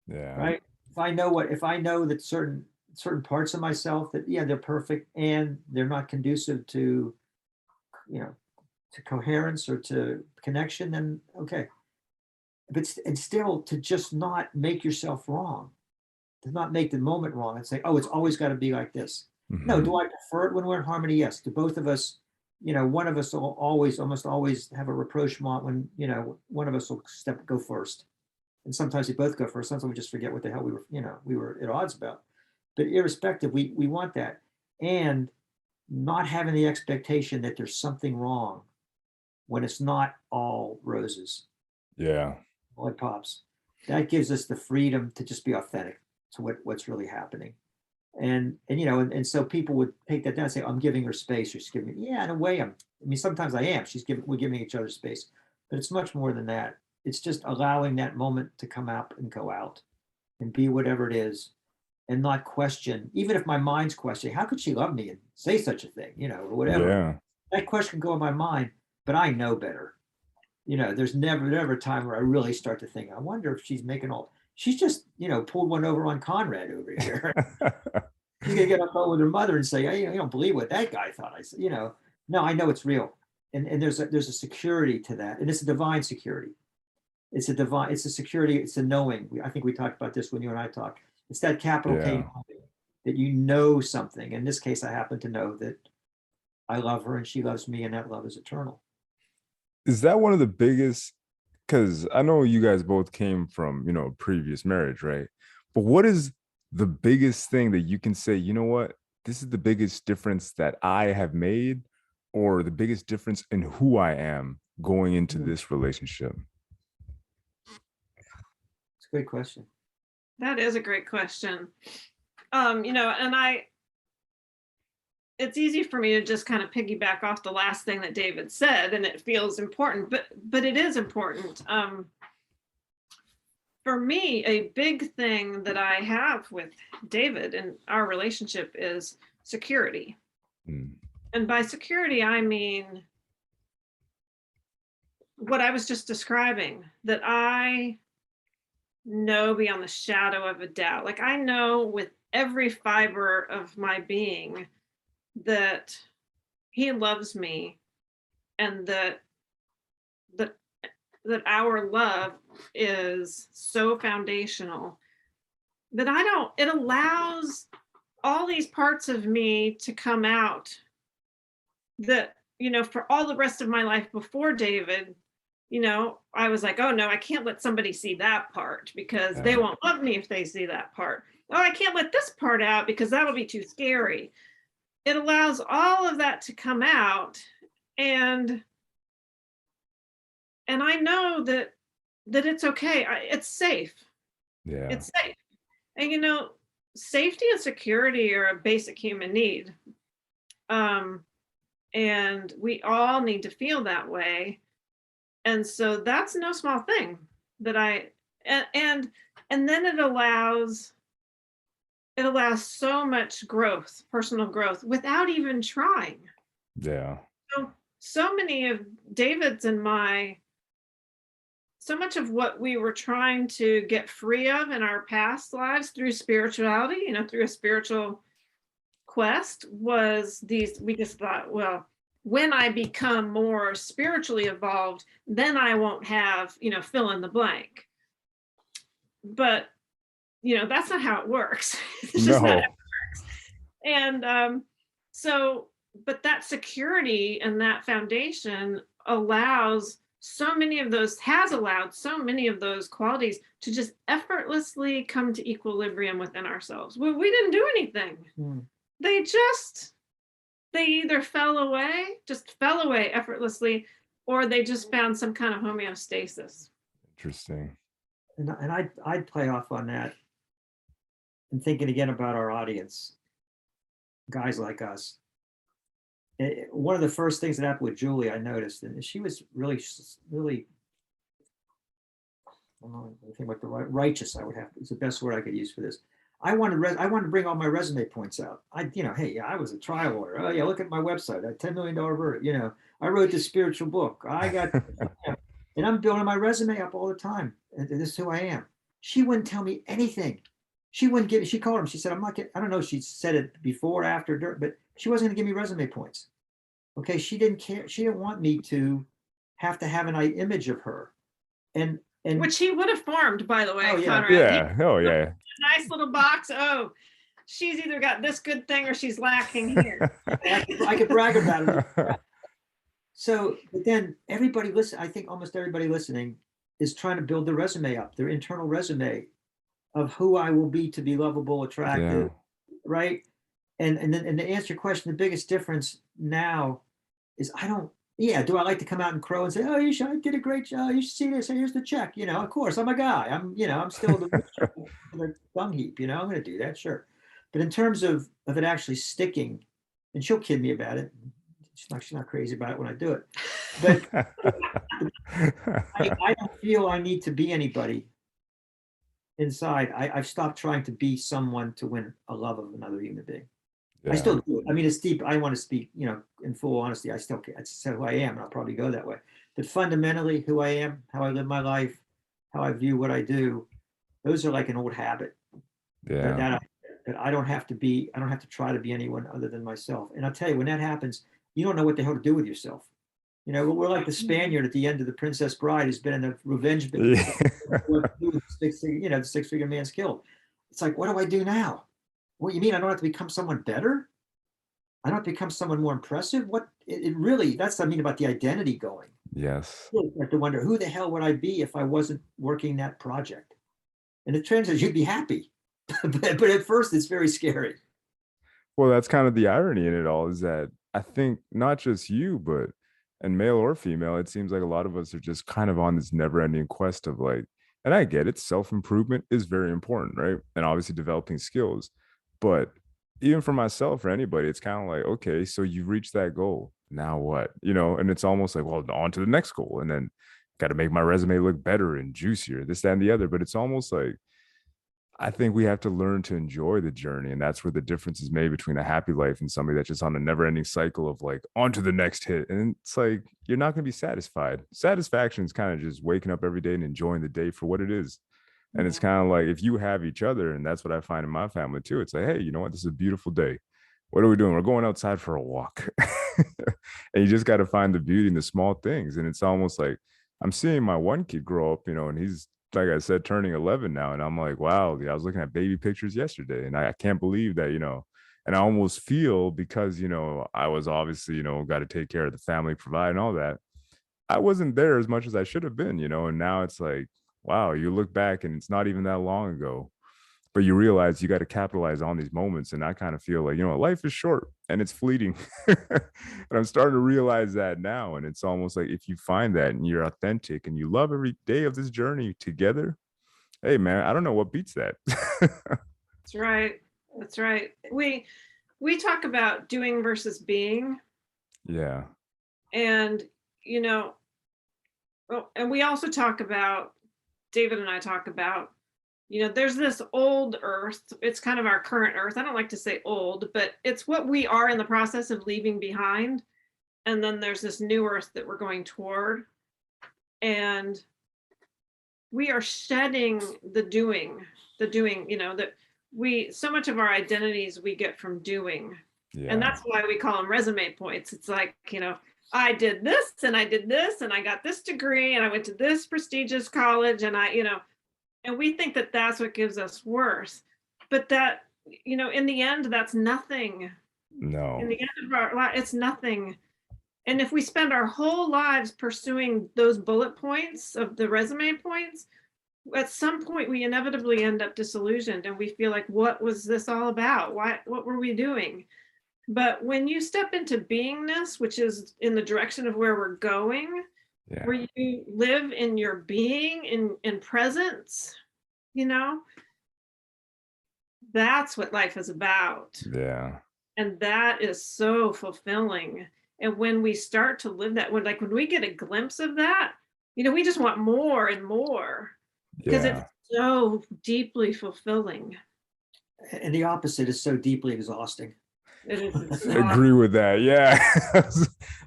Yeah. Right. If I know that certain parts of myself that, they're perfect and they're not conducive to, to coherence or to connection, then okay. But and still, to just not make yourself wrong, to not make the moment wrong and say, oh, it's always got to be like this. Mm-hmm. No, do I prefer it when we're in harmony? Yes. Do both of us, one of us will almost always have a rapprochement when, one of us will go first. And sometimes we both go first. Sometimes we just forget what the hell we were at odds about. But irrespective, we want that. And not having the expectation that there's something wrong when it's not all roses. Yeah. All it pops. that gives us the freedom to just be authentic to what's really happening. And you know, and so people would take that down and say, I'm giving her space, or she's giving me, yeah, in a way I mean, sometimes I am. We're giving each other space, but it's much more than that. It's just allowing that moment to come out and go out and be whatever it is, and not question, even if my mind's questioning, how could she love me and say such a thing, you know, or whatever. Yeah. That question can go in my mind, but I know better. You know, there's never a time where I really start to think, I wonder if she's she's just, you know, pulled one over on Conrad over here. She's gonna get up with her mother and say, hey, you don't believe what that guy thought I said, you know. No, I know it's real. And there's a security to that. And it's a divine security. It's a security, it's a knowing. I think we talked about this when you and I talked. It's that capital K knowing, that you know something. In this case, I happen to know that I love her and she loves me, and that love is eternal. Is that one of the biggest, because I know you guys both came from, you know, a previous marriage, right? But what is the biggest thing that you can say, you know what, this is the biggest difference that I have made, or the biggest difference in who I am going into this relationship? It's a great question. That is a great question. You know, and it's easy for me to just kind of piggyback off the last thing that David said, and it feels important, but it is important. For me, a big thing that I have with David and our relationship is security. And by security, I mean what I was just describing, that I know beyond the shadow of a doubt. Like, I know with every fiber of my being that he loves me, and that our love is so foundational that it allows all these parts of me to come out that, you know, for all the rest of my life before David, you know, I was like, oh no, I can't let somebody see that part because they won't love me if they see that part. Oh, I can't let this part out because that'll be too scary. It allows all of that to come out, and I know that it's okay. It's safe. Yeah. It's safe. And you know, safety and security are a basic human need. And we all need to feel that way. And so that's no small thing that and then it allows so much growth, personal growth, without even trying. Yeah. So many of David's and so much of what we were trying to get free of in our past lives through spirituality, you know, through a spiritual quest, was we just thought, well, when I become more spiritually evolved, then I won't have, you know, fill in the blank. But, you know, that's not how it works. It's just not how it works. And but that security and that foundation has allowed so many of those qualities to just effortlessly come to equilibrium within ourselves. Well, we didn't do anything. They either fell away effortlessly, or they just found some kind of homeostasis. Interesting. And I'd play off on that, and thinking again about our audience, guys like us. One of the first things that happened with Juli, I noticed, and she was really, I don't know, I think what the righteous, it's the best word I could use for this. I wanted to bring all my resume points out. Hey, I was a trial lawyer. Oh yeah, look at my website. I had $10 million verdict. You know, I wrote this spiritual book. I got, and I'm building my resume up all the time. And this is who I am. She wouldn't tell me anything. She wouldn't give. She called him. She said, "I'm not getting." I don't know if she said it before, after, during, but she wasn't going to give me resume points. Okay, she didn't care. She didn't want me to have an image of her, and which he would have formed, by the way. Oh yeah, Conrad. Yeah. Oh yeah. Nice little box. Oh, she's either got this good thing or she's lacking here. I could brag about it. So, but then everybody listen. I think almost everybody listening is trying to build their resume up, their internal resume of who I will be to be lovable, attractive, right? And then to answer your question, the biggest difference now is I don't Yeah, do I like to come out and crow and say, "Oh, I did a great job. You should see this. Here's the check." Of course, I'm a guy. I'm still the dung heap. I'm going to do that, sure. But in terms of it actually sticking, and she'll kid me about it. She's not crazy about it when I do it. But I don't feel I need to be anybody inside. I've stopped trying to be someone to win a love of another human being. I still do it. I mean, it's deep. I want to speak, in full honesty. I still can't. It's who I am, and I'll probably go that way. But fundamentally, who I am, how I live my life, how I view what I do, those are like an old habit. Yeah. That I don't have to be. I don't have to try to be anyone other than myself. And I'll tell you, when that happens, you don't know what the hell to do with yourself. We're like the Spaniard at the end of The Princess Bride, who's been in a revenge bit. The six-figure man's killed. It's like, what do I do now? What you mean? I don't have to become someone better? I don't have to become someone more impressive? What it really, that's what I mean about the identity going. Yes. You have to wonder, who the hell would I be if I wasn't working that project? And it turns out you'd be happy. but at first it's very scary. Well, that's kind of the irony in it all, is that I think not just you, but and male or female, it seems like a lot of us are just kind of on this never-ending quest of like, and I get it, self-improvement is very important, right? And obviously developing skills. But even for myself or anybody, it's kind of like, okay, so you've reached that goal. Now what? And it's almost like, well, on to the next goal. And then got to make my resume look better and juicier, this, that, and the other. But it's almost like, I think we have to learn to enjoy the journey. And that's where the difference is made between a happy life and somebody that's just on a never ending cycle of like, on to the next hit. And it's like, you're not going to be satisfied. Satisfaction is kind of just waking up every day and enjoying the day for what it is. And it's kind of like, if you have each other, and that's what I find in my family too, it's like, hey, you know what? This is a beautiful day. What are we doing? We're going outside for a walk. And you just got to find the beauty in the small things. And it's almost like, I'm seeing my one kid grow up, and he's, like I said, turning 11 now. And I'm like, wow, I was looking at baby pictures yesterday, and I can't believe that, and I almost feel because, I was obviously, got to take care of the family, provide and all that. I wasn't there as much as I should have been, and now it's like, wow, you look back and it's not even that long ago, but you realize you got to capitalize on these moments. And I kind of feel like, life is short and it's fleeting. And I'm starting to realize that now. And it's almost like, if you find that and you're authentic and you love every day of this journey together, hey man, I don't know what beats that. That's right. That's right. We talk about doing versus being. Yeah. And, and we also talk about, David and I talk about, there's this old earth. It's kind of our current earth. I don't like to say old, but it's what we are in the process of leaving behind. And then there's this new earth that we're going toward. And we are shedding the doing, that so much of our identities we get from doing. Yeah. And that's why we call them resume points. It's like, I did this and I did this and I got this degree and I went to this prestigious college and and we think that that's what gives us worth. But that, in the end, that's nothing. No. In the end of our life, it's nothing. And if we spend our whole lives pursuing those bullet points of the resume points, at some point we inevitably end up disillusioned and we feel like, what was this all about? What were we doing? But when you step into beingness, which is in the direction of where we're going, yeah, where you live in your being, in presence, that's what life is about. Yeah. And that is so fulfilling. And when we start to live that, when we get a glimpse of that, we just want more and more because it's so deeply fulfilling. And the opposite is so deeply exhausting. Agree with that. Yeah.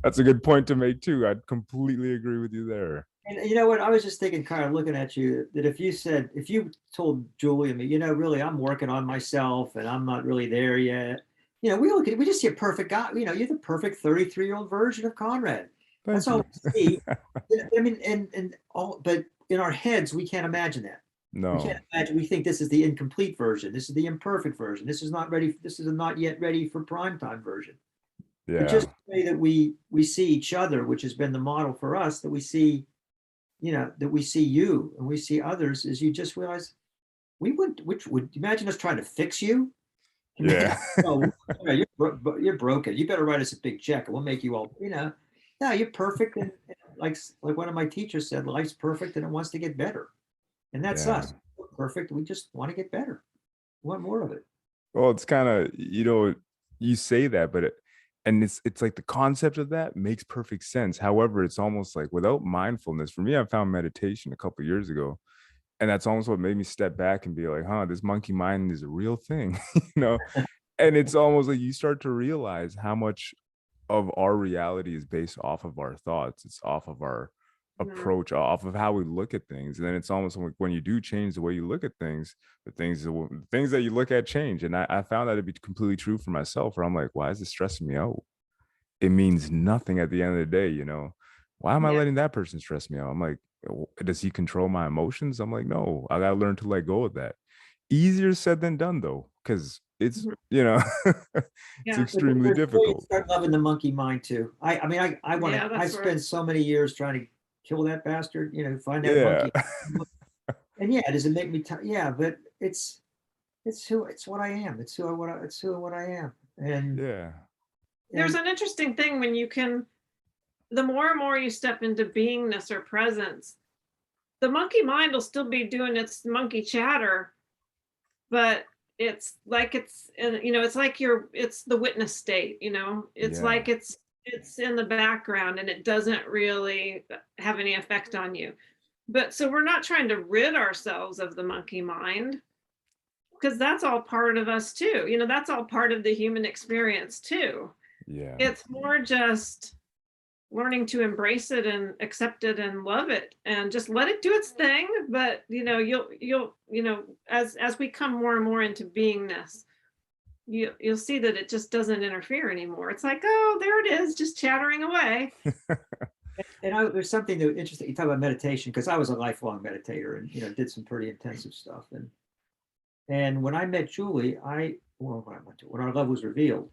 That's a good point to make too. I'd completely agree with you there. And you know what? I was just thinking, kind of looking at you, that if you told Julie and me, really, I'm working on myself and I'm not really there yet. We just see a perfect guy. You're the perfect 33-year-old version of Conrad. That's all we see. I mean, but in our heads, we can't imagine that. No. We can't imagine. We think this is the incomplete version. This is the imperfect version. This is not ready. This is a not yet ready for primetime version. Yeah. But just the way that we see each other, which has been the model for us, that we see, that we see you and we see others, is you just realize we would imagine us trying to fix you. Yeah. You're broken. You better write us a big check and we'll make you all, Yeah, you're perfect. And like one of my teachers said, life's perfect and it wants to get better. And that's Yeah. us. We're perfect. We just want to get better. We want more of it. Well, it's kind of, you say that, but and it's like the concept of that makes perfect sense. However, it's almost like without mindfulness, for me, I found meditation a couple years ago. And that's almost what made me step back and be like, this monkey mind is a real thing, And it's almost like you start to realize how much of our reality is based off of our thoughts. It's off of our Mhm. approach, off of how we look at things. And then it's almost like when you do change the way you look at things, the things that you look at change. And I found that to be completely true for myself, where I'm like, why is this stressing me out? It means nothing at the end of the day, Why am I Yeah. letting that person stress me out? I'm like, does he control my emotions? I'm like, no, I gotta learn to let go of that. Easier said than done though, because it's Mhm. it's Yeah. But extremely before you difficult. start loving the monkey mind too. I mean, I want Yeah, to, I that's where spent so many years trying to kill that bastard, find that Yeah. monkey. And yeah, does it make me, yeah, but it's what I am. It's who what I am. Yeah. there's And an interesting thing when you can, the more and more you step into beingness or presence, the monkey mind will still be doing its monkey chatter, but it's like it's the witness state, it's Yeah. like it's in the background and it doesn't really have any effect on you. But so we're not trying to rid ourselves of the monkey mind, because that's all part of us too. That's all part of the human experience too. Yeah. It's more just learning to embrace it and accept it and love it and just let it do its thing. But you'll as we come more and more into beingness, you'll see that it just doesn't interfere anymore. It's like, oh, there it is, just chattering away. there's something that interesting. You talk about meditation because I was a lifelong meditator and did some pretty intensive stuff. And when I met Julie, when our love was revealed,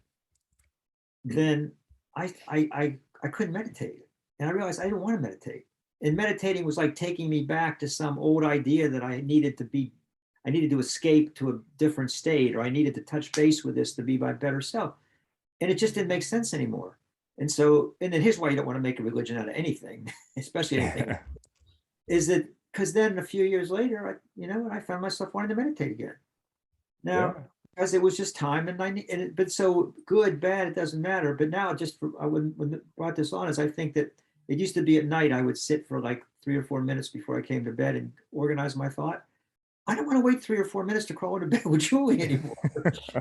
then I couldn't meditate, and I realized I didn't want to meditate. And meditating was like taking me back to some old idea that I needed to escape to a different state, or I needed to touch base with this to be my better self, and it just didn't make sense anymore. And then here's why you don't want to make a religion out of anything, especially anything, is that because then a few years later, I found myself wanting to meditate again. Now, Yeah. because it was just time, but so good, bad, it doesn't matter. But now, I wouldn't when brought this on, is I think that it used to be at night I would sit for like 3 or 4 minutes before I came to bed and organize my thought. I don't want to wait 3 or 4 minutes to crawl into bed with Julie anymore.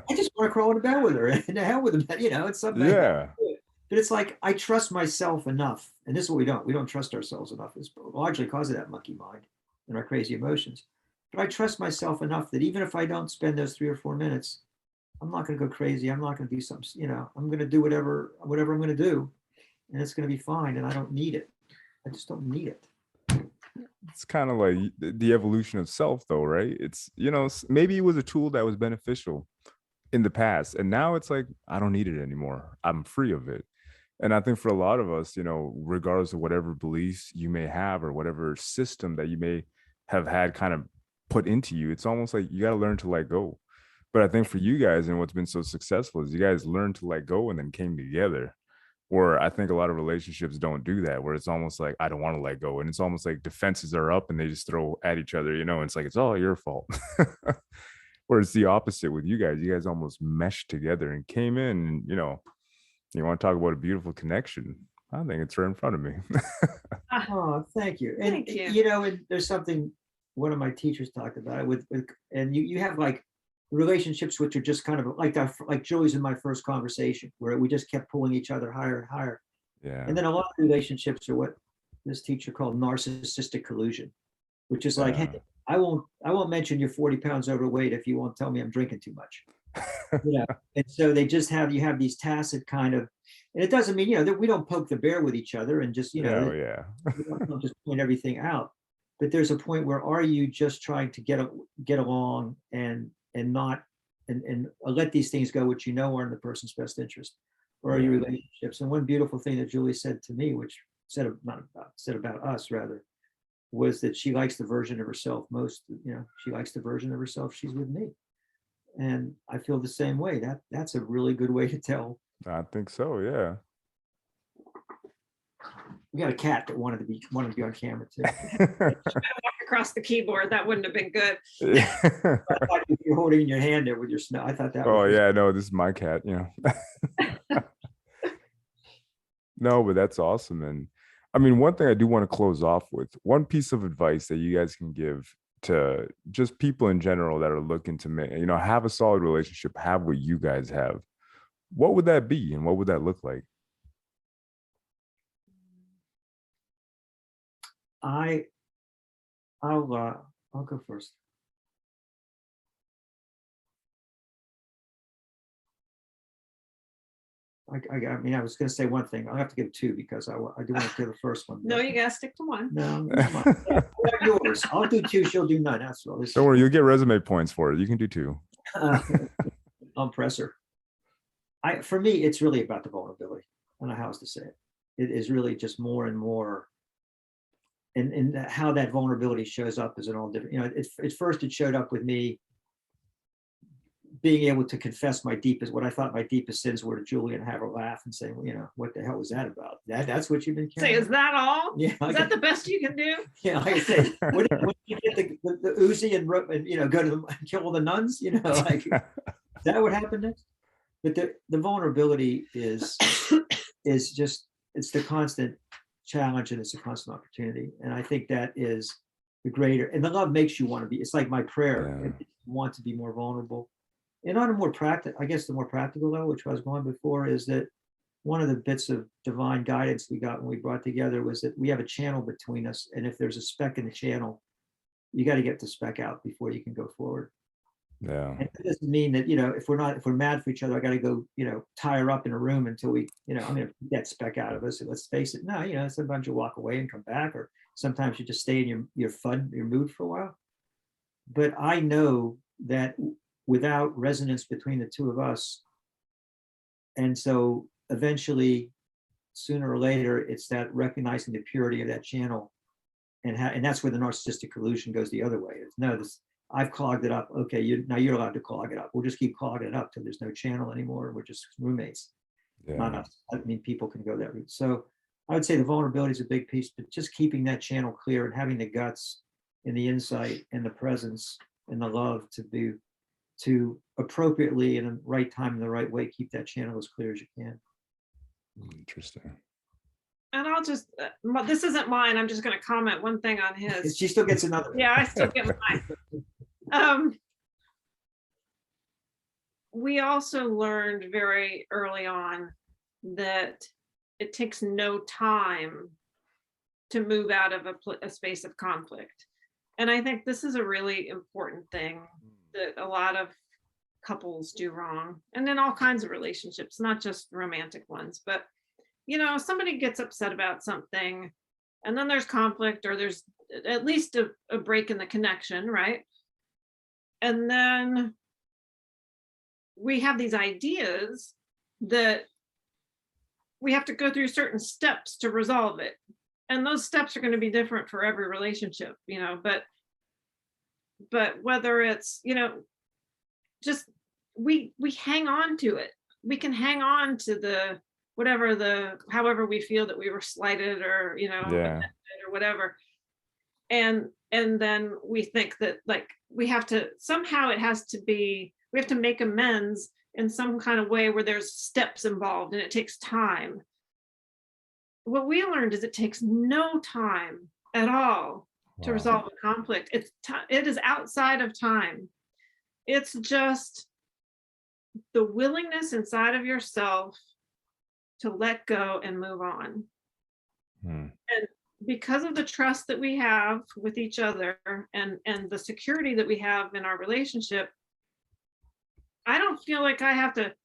I just want to crawl into bed with her, and the hell with the bed. It's something I have to Yeah. do. But it's like I trust myself enough, and this is what we don't. We don't trust ourselves enough. It's largely because of that monkey mind and our crazy emotions. But I trust myself enough that even if I don't spend those 3 or 4 minutes, I'm not going to go crazy. I'm not going to do something. I'm going to do whatever I'm going to do, and it's going to be fine. And I don't need it. I just don't need it. It's kind of like the evolution of self though, right? It's, maybe it was a tool that was beneficial in the past, and now it's like I don't need it anymore. I'm free of it. And I think for a lot of us, regardless of whatever beliefs you may have or whatever system that you may have had kind of put into you, it's almost like you got to learn to let go. But I think for you guys, and what's been so successful is you guys learned to let go and then came together. Where I think a lot of relationships don't do that, where it's almost like I don't want to let go. And it's almost like defenses are up and they just throw at each other, and it's like it's all your fault. Where it's the opposite with you guys. You guys almost meshed together and came in, and you want to talk about a beautiful connection. I think it's right in front of me. Ah, Oh, thank you. And thank you. and there's something one of my teachers talked about it with and you have like relationships which are just kind of like that, like Julie's in my first conversation where we just kept pulling each other higher and higher. Yeah. And then a lot of relationships are what this teacher called narcissistic collusion, which is like, hey, Yeah. I won't mention you're 40 pounds overweight if you won't tell me I'm drinking too much. And so you have these tacit kind of, and it doesn't mean that we don't poke the bear with each other and just Yeah. Yeah. we don't just point everything out, but there's a point where are you just trying to get along and not and let these things go which are in the person's best interest, or are you Yeah. relationships? And one beautiful thing that Julie said to me, which said about us rather, was that she likes the version of herself she likes the version of herself she's with me. And I feel the same way. That's a really good way to tell. I think so. Yeah. We got a cat that wanted to be on camera too. Walk across the keyboard. That wouldn't have been good. I thought you're holding in your hand there with your snow. I thought that. Oh yeah, no, this is my cat. You know. No, but that's awesome. And I mean, one thing I do want to close off with, one piece of advice that you guys can give to just people in general that are looking to make, you know, have a solid relationship, have what you guys have. What would that be, and what would that look like? I'll go first. I mean, I was going to say one thing. I'll have to give two because I do want to do the first one. No, you gotta stick to one. No, yours. I'll do two. She'll do none. That's all. Don't worry, you'll get resume points for it. You can do two. I'll press her. For me, it's really about the vulnerability. I don't know how else to say it. It is really just more and more, and how that vulnerability shows up is an all different. You know, at first it showed up with me being able to confess what I thought my deepest sins were to Julie and have her laugh and say, well, you know, what the hell was that about? That's what you've been carrying. Say, is that all? Yeah. Is that the best you can do? Yeah, like I say, when you get the Uzi and you know, go to kill all the nuns, you know, like, is that what happened next? But the vulnerability is just, it's the constant challenge and it's a constant opportunity. And I think that is the greater, and the love makes you want to be, it's like my prayer, Yeah. I want to be more vulnerable. And on a more practical, I guess the more practical level, which I was going before, is that one of the bits of divine guidance we got when we brought together was that we have a channel between us. And if there's a speck in the channel, you got to get the speck out before you can go forward. Yeah. And it doesn't mean that, you know, if we're mad for each other, I got to go, you know, tie her up in a room until we, you know, I'm going to get that speck out of us. And let's face it. No, you know, sometimes you walk away and come back, or sometimes you just stay in your mood for a while. But I know that without resonance between the two of us, and so eventually, sooner or later, it's that recognizing the purity of that channel, and that's where the narcissistic illusion goes the other way. It's no, I've clogged it up. Okay, now you're allowed to clog it up. We'll just keep clogging it up till there's no channel anymore. We're just roommates. Yeah. Not us. I mean, people can go that route. So I would say the vulnerability is a big piece, but just keeping that channel clear and having the guts and the insight and the presence and the love to appropriately in the right time in the right way keep that channel as clear as you can. Interesting. And I'll just, this isn't mine. I'm just going to comment one thing on his. She still gets another. Yeah, I still get mine. We also learned very early on that it takes no time to move out of a space of conflict. And I think this is a really important thing that a lot of couples do wrong, and in all kinds of relationships, not just romantic ones. But, you know, somebody gets upset about something, and then there's conflict, or there's at least a break in the connection, right? And then we have these ideas that we have to go through certain steps to resolve it. And those steps are going to be different for every relationship, you know, but whether it's, you know, just we hang on to it. We can hang on to however we feel that we were slighted or, you know, Yeah. or whatever. And then we think that, like, we have to make amends in some kind of way where there's steps involved and it takes time. What we learned is it takes no time at all to Wow. resolve a conflict. It is outside of time. It's just the willingness inside of yourself to let go and move on. And because of the trust that we have with each other and the security that we have in our relationship, I don't feel like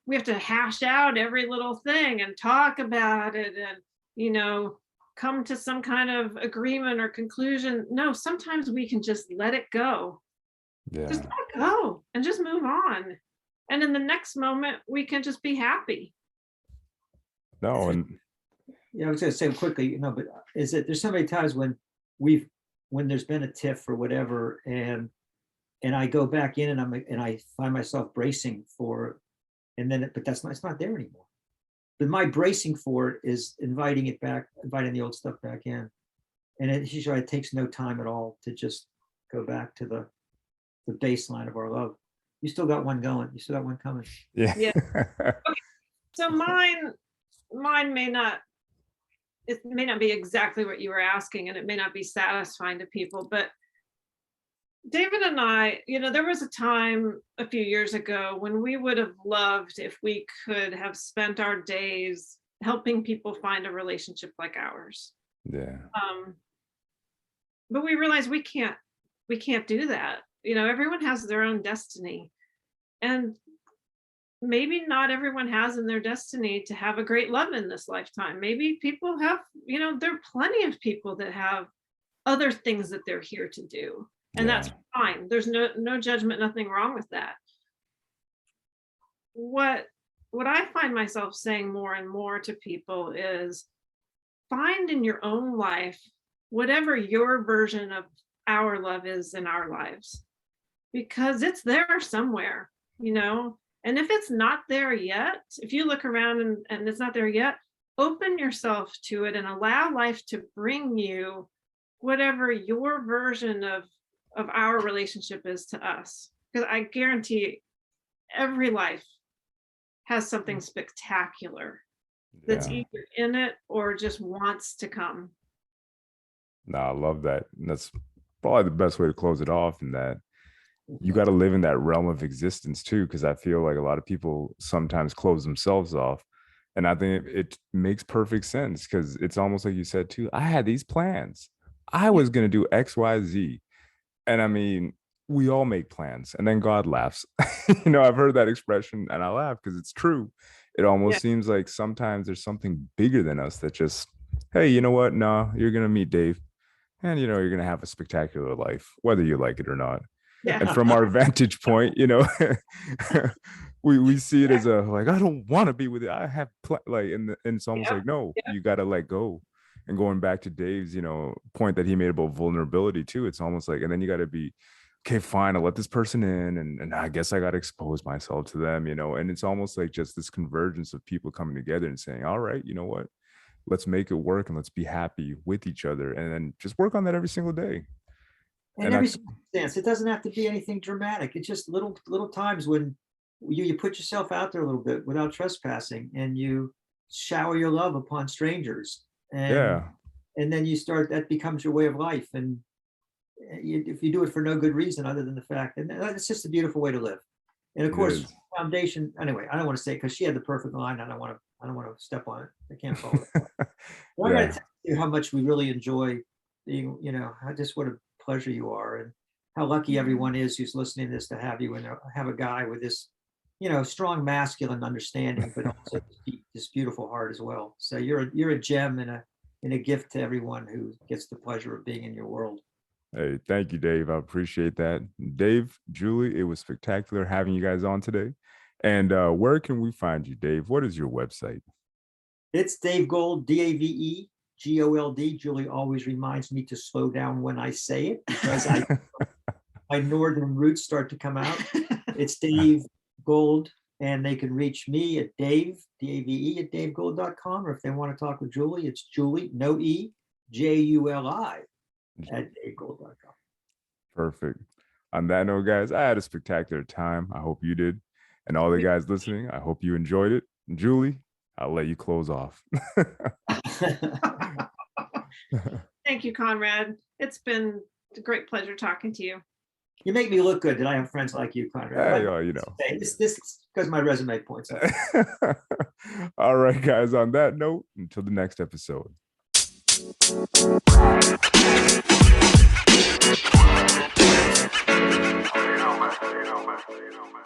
we have to hash out every little thing and talk about it and, you know, come to some kind of agreement or conclusion. No, sometimes we can just let it go. Yeah. Just let it go and just move on. And in the next moment, we can just be happy. No, and Yeah, I was going to say quickly, you know, but there's so many times when there's been a tiff or whatever, and I go back in and I find myself bracing for, and then it's not there anymore. but my bracing for it is inviting the old stuff back in. And it takes no time at all to just go back to the baseline of our love. You still got one going. You still got one coming. Yeah. Okay. So mine may not be exactly what you were asking, and it may not be satisfying to people, but David and I, there was a time a few years ago when we would have loved if we could have spent our days helping people find a relationship like ours. Yeah. But we realized we can't do that. Everyone has their own destiny, and maybe not everyone has in their destiny to have a great love in this lifetime. Maybe people have, there are plenty of people that have other things that they're here to do. And that's fine. There's no judgment, nothing wrong with that. What I find myself saying more and more to people is find in your own life whatever your version of our love is in our lives, because it's there somewhere, and if it's not there yet, if you look around and it's not there yet, open yourself to it and allow life to bring you whatever your version of our relationship is to us. Because I guarantee every life has something spectacular that's either in it or just wants to come. No, I love that. And that's probably the best way to close it off, in that you got to live in that realm of existence too, because I feel like a lot of people sometimes close themselves off. And I think it makes perfect sense, because it's almost like you said too, I had these plans. I was going to do X, Y, Z. And I mean, we all make plans and then God laughs. I've heard that expression and I laugh because it's true. It almost seems like sometimes there's something bigger than us that just, hey, you know what? No, you're going to meet Dave and, you're going to have a spectacular life, whether you like it or not. Yeah. And from our vantage point, we see it as I don't want to be with it. I have and it's almost like, no, you got to let go. And going back to Dave's, point that he made about vulnerability too, it's almost like, and then you got to be, okay, fine, I'll let this person in, and I guess I got to expose myself to them, and it's almost like just this convergence of people coming together and saying, all right, you know what, let's make it work and let's be happy with each other, and then just work on that every single day. And every circumstance, it doesn't have to be anything dramatic. It's just little times when you put yourself out there a little bit without trespassing, and you shower your love upon strangers. And then you start, that becomes your way of life. And if you do it for no good reason other than the fact, and it's just a beautiful way to live. And of course, foundation, anyway, I don't want to say it because she had the perfect line. I don't want to step on it. I can't follow it. I'm going to tell you how much we really enjoy being, just what a pleasure you are, and how lucky everyone is who's listening to this to have you, and have a guy with this, strong masculine understanding, but also this beautiful heart as well. So you're a gem and a gift to everyone who gets the pleasure of being in your world. Hey, thank you, Dave. I appreciate that. Dave, Julie, it was spectacular having you guys on today. And where can we find you, Dave? What is your website? It's Dave Gold, DaveGold. Julie always reminds me to slow down when I say it, because my northern roots start to come out. It's Dave Gold, and they can reach me at Dave, D-A-V-E, at davegold.com, or if they want to talk with Julie, it's Julie, no E, J-U-L-I, at davegold.com. Perfect. On that note, guys, I had a spectacular time. I hope you did. And all the guys listening, I hope you enjoyed it. Julie, I'll let you close off. Thank you, Conrad. It's been a great pleasure talking to you. You make me look good that I have friends like you, Conrad. Hey, this because my resume points out. All right, guys, on that note, until the next episode. You know, man.